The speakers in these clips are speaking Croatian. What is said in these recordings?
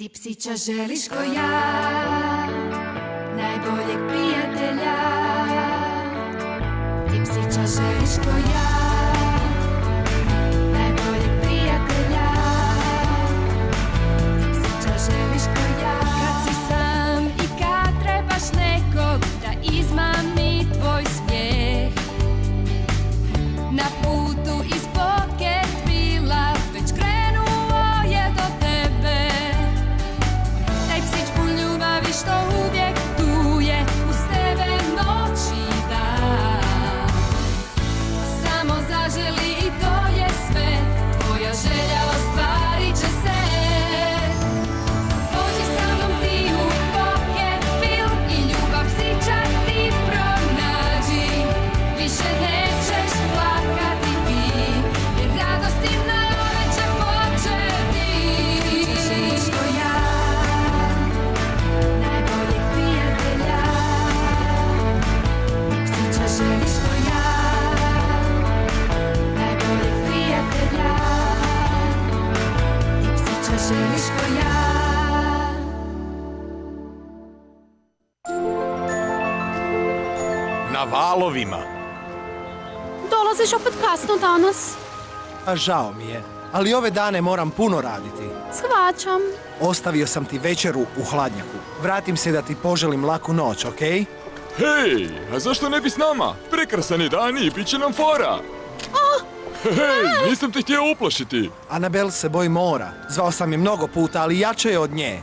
Ti psića želiš ko ja, najboljeg prijatelja. Ti psića želiš ko ja, najboljeg prijatelja. Ti psića želiš ko ja. Kad si sam i kad trebaš nekog da izmami tvoj smijeh. Na putu iz pocket bila već krenuo je do tebe. Taj psić pun ljubavi što uvijek tu je uz tebe noć i dan. Samo zaželi i to je sve, tvoja želja ostvarit će se. Pođi sa mnom ti u pocket film i ljubav psića ti pronađi. Više nećeš plakati ti, jer radosti nove će početi. Ti želiš ko ja, najboljeg prijatelja. Ti psića želiš ko ja, najboljeg prijatelja. Ti psića želiš ko ja. Na valovima. Dolaziš opet kasno danas. A žao mi je, ali ove dane moram puno raditi. Shvaćam. Ostavio sam ti večeru u hladnjaku. Vratim se da ti poželim laku noć, okej? Hej, a zašto ne bi s nama? Prekrasan je dan i bit će nam fora. Hej, nisam te htio uplašiti. Anabel se boji mora. Zvao sam je mnogo puta, ali jače je od nje.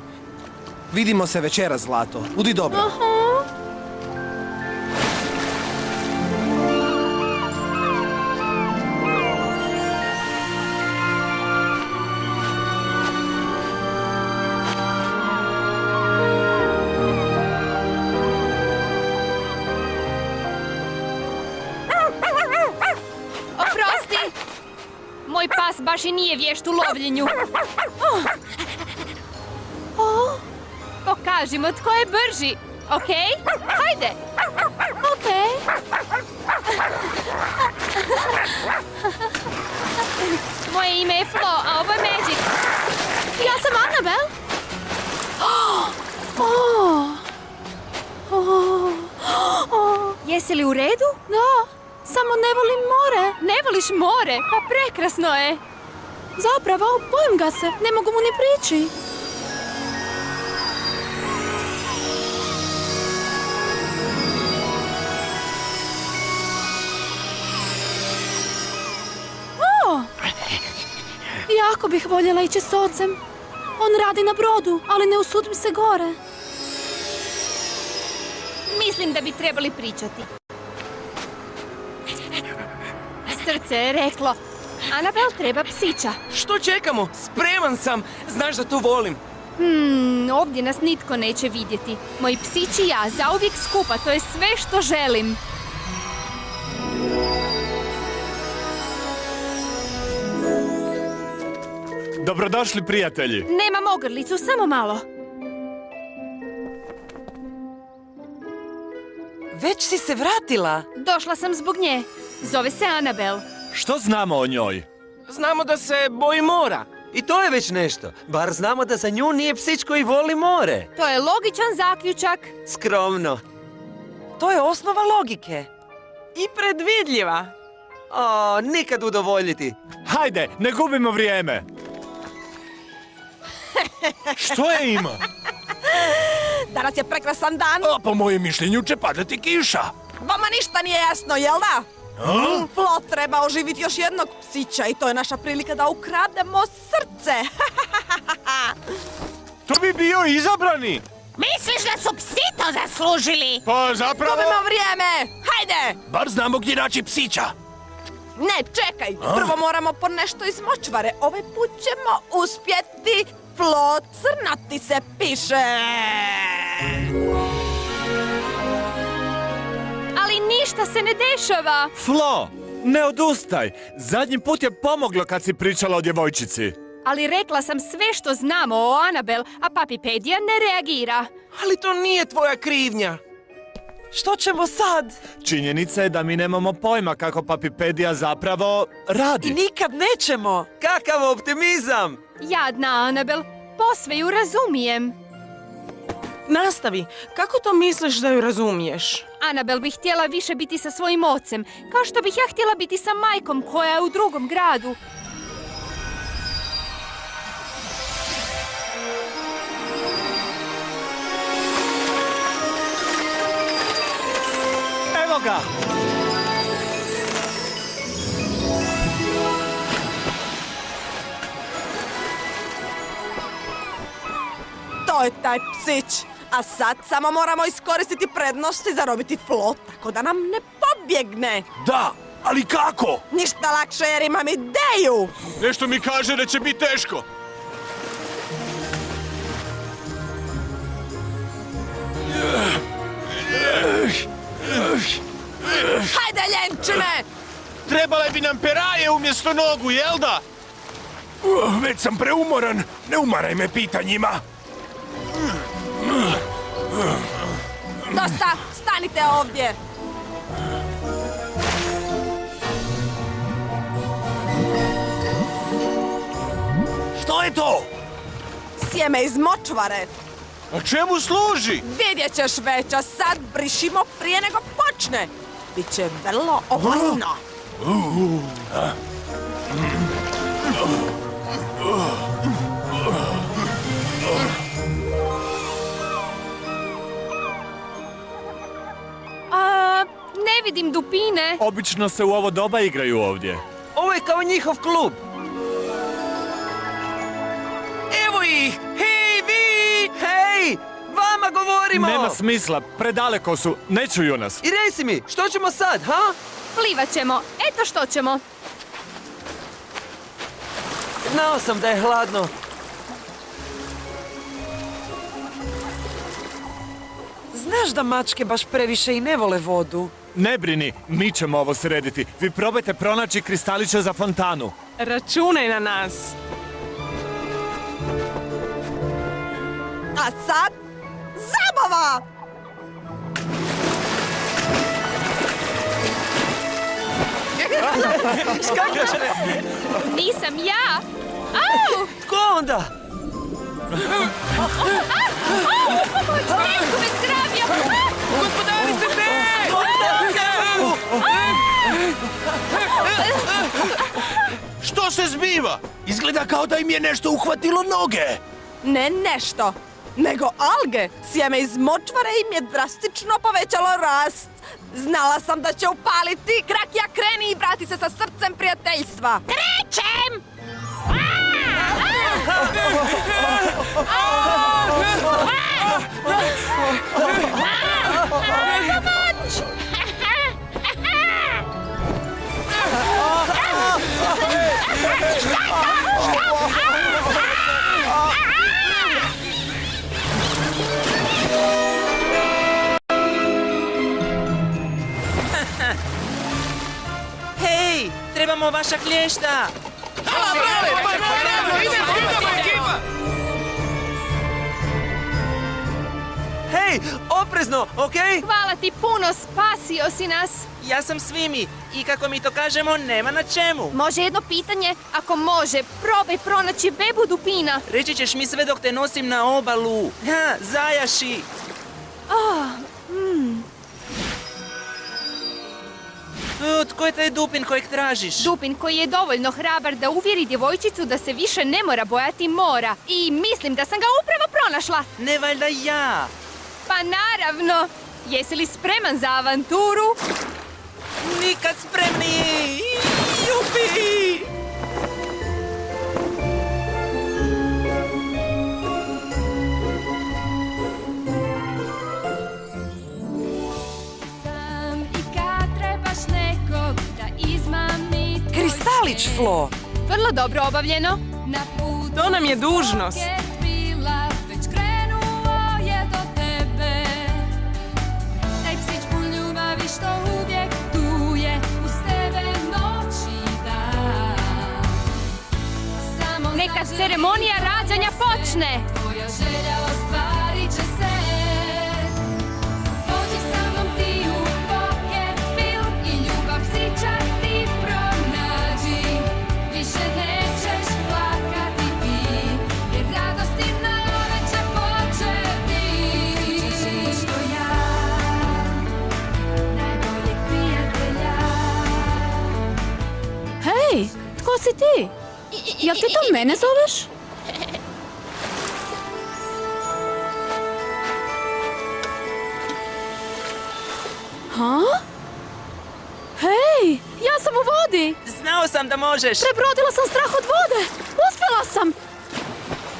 Vidimo se večera, zlato. Budi dobro. Oprosti! Moj pas baš i nije vješt u lovljenju. Pokažimo tko je brži, okej? Hajde! Okej. Moje ime je Flo, a ovo je Magic. Ja sam Anabel. Jesi li u redu? Da, samo ne volim more. Ne voliš more? Pa prekrasno je. Zapravo, bojim ga se. Ne mogu mu ni prići. Jako bih voljela ići s ocem. On radi na brodu, ali ne usudim se gore. Mislim da bi trebali pričati. Srce je reklo, Anabel treba psića. Što čekamo? Spreman sam! Znaš da to volim. Ovdje nas nitko neće vidjeti. Moj psić i ja zauvijek skupa, to je sve što želim. Dobrodošli, prijatelji. Nemam ogrlicu, samo malo. Već si se vratila. Došla sam zbog nje. Zove se Anabel. Što znamo o njoj? Znamo da se boji mora. I to je već nešto. Bar znamo da za nju nije psić koji voli more. To je logičan zaključak. Skromno. To je osnova logike. I predvidljiva. O, nikad udovoljiti. Hajde, ne gubimo vrijeme. Što je ima? Danas je prekrasan dan. A po mojem mišljenju će padati kiša. Vama ništa nije jasno, jel da? Flo treba oživiti još jednog psića i to je naša prilika da ukrademo srce. To bi bio izabrani. Misliš da su psi to zaslužili? Pa zapravo... Gubimo vrijeme! Hajde! Bar znamo gdje naći psića. Ne, čekaj! Prvo moramo po nešto iz močvare. Ovaj put ćemo uspjeti. Flo, crnati se piše! Ali ništa se ne dešava. Flo, ne odustaj. Zadnji put je pomoglo kad si pričala o djevojčici. Ali rekla sam sve što znamo o Anabel, a Papipedija ne reagira. Ali to nije tvoja krivnja. Što ćemo sad? Činjenica je da mi nemamo pojma kako Papipedija zapravo radi. I nikad nećemo. Kakav optimizam! Jadna Anabel. posve ju razumijem. Nastavi, kako to misliš da ju razumiješ? Anabel bi htjela više biti sa svojim ocem, kao što bih ja htjela biti sa majkom koja je u drugom gradu. Evo ga! To je taj psić. A sad samo moramo iskoristiti prednost i zarobiti Flot, tako da nam ne pobjegne. Da, ali kako? Ništa lakše jer imam ideju. Nešto mi kaže da će biti teško. Hajde, ljenčine! Trebale bi nam peraje umjesto nogu, jel da? Već sam preumoran. Ne umaraj me pitanjima. Dosta, stanite ovdje. Što je to? Sjeme iz močvare. A čemu služi? Vidjet ćeš već, a sad brišimo prije nego počne. Biće vrlo opasno. Ne vidim dupine. Obično se u ovo doba igraju ovdje. Ovo je kao njihov klub. Evo ih! Hej, vi! Hej! Vama govorimo! Nema smisla, predaleko su, ne čuju nas. I reci mi, što ćemo sad, ha? Plivat ćemo. Eto što ćemo. Znao sam da je hladno. Znaš da mačke baš previše i ne vole vodu. Ne brini, mi ćemo ovo srediti. Vi probajte pronaći kristaliće za fontanu. Računaj na nas. A sad, zabava! Nisam ja. Au! Tko onda? Netko me zgrabio. Gospodarice, ne! Što se zbiva? Izgleda kao da im je nešto uhvatilo noge. Ne nešto, nego alge. Sjeme iz močvare im je drastično povećalo rast. Znala sam da će upaliti. Krakija, kreni i vrati se sa srcem prijateljstva. Krećem! Hej, trebamo vaša klješta! Hej, oprezno, okej? Hvala ti puno, spasio si nas. Ja sam Svimi i kako mi to kažemo, nema na čemu. Može jedno pitanje? Ako može, probaj pronaći bebu dupina. Reći ćeš mi sve dok te nosim na obalu. Ha, zajaši! Tko je taj dupin kojeg tražiš? Dupin koji je dovoljno hrabar da uvjeri djevojčicu da se više ne mora bojati mora. I mislim da sam ga upravo pronašla. Ne valjda ja. Pa naravno. Jesi li spreman za avanturu? Nikad spremniji! Jupi! Sam i kad trebaš nekog da izmami tvoj Kristalić, svijet. Flo. Vrlo dobro obavljeno. Na putu To nam je dužnost. roket bila, već krenuo je do tebe. Taj psić pun ljubavi što uvijek tu je uz tebe noć i dan. Samo Neka zaželi ceremonija rađanja počne. tvoja želja ostvarit će se. Dođi sa mnom ti u pocket film i ljubav psića ti pronađi. Više nećeš plakati ti, jer radosti ti? Jel ti to mene zoveš? Ha? Hej, ja sam u vodi! Znao sam da možeš. Prebrodila sam strah od vode! Uspjela sam!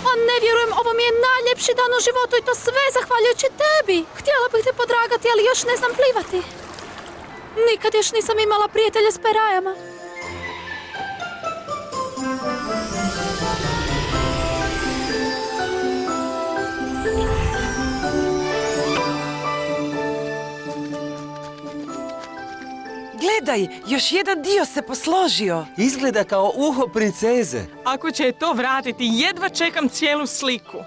A ne vjerujem, ovo mi je najljepši dan u životu i to sve zahvaljujući tebi! Htjela bih te podragati, ali još ne znam plivati. Nikad još nisam imala prijatelja s perajama. Gledaj, još jedan dio se posložio. Izgleda kao uho princeze. Ako će to vratiti, jedva čekam cijelu sliku.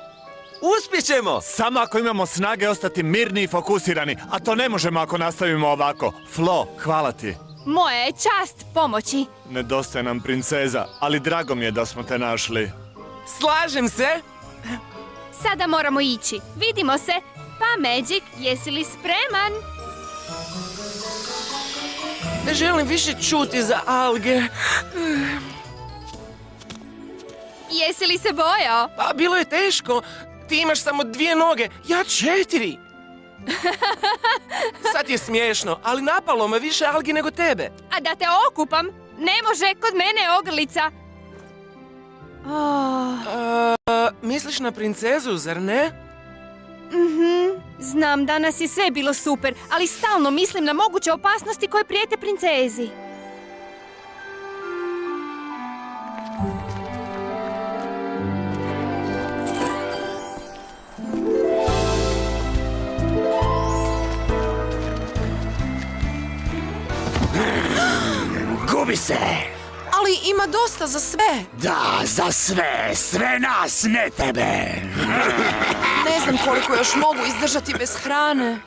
Uspjećemo! Samo ako imamo snage ostati mirni i fokusirani, a to ne možemo ako nastavimo ovako. Flo, hvala ti. Moja je čast pomoći. Nedostaje nam princeza, ali drago mi je da smo te našli. Slažem se. Sada moramo ići. Vidimo se. Pa, Magic, jesi li spreman? Ne želim više čuti za alge. Jesi li se bojao? Pa bilo je teško. Ti imaš samo 2 noge, ja 4. Sad je smiješno, ali napalo me više algi nego tebe. A da te okupam? Ne može, kod mene je ogrlica. Misliš na princezu, zar ne? Znam, danas je sve bilo super, ali stalno mislim na moguće opasnosti koje prijete princezi. Gubi se! Ali ima dosta za sve. Da, za sve! Sve nas, ne tebe! Ne znam koliko još mogu izdržati bez hrane.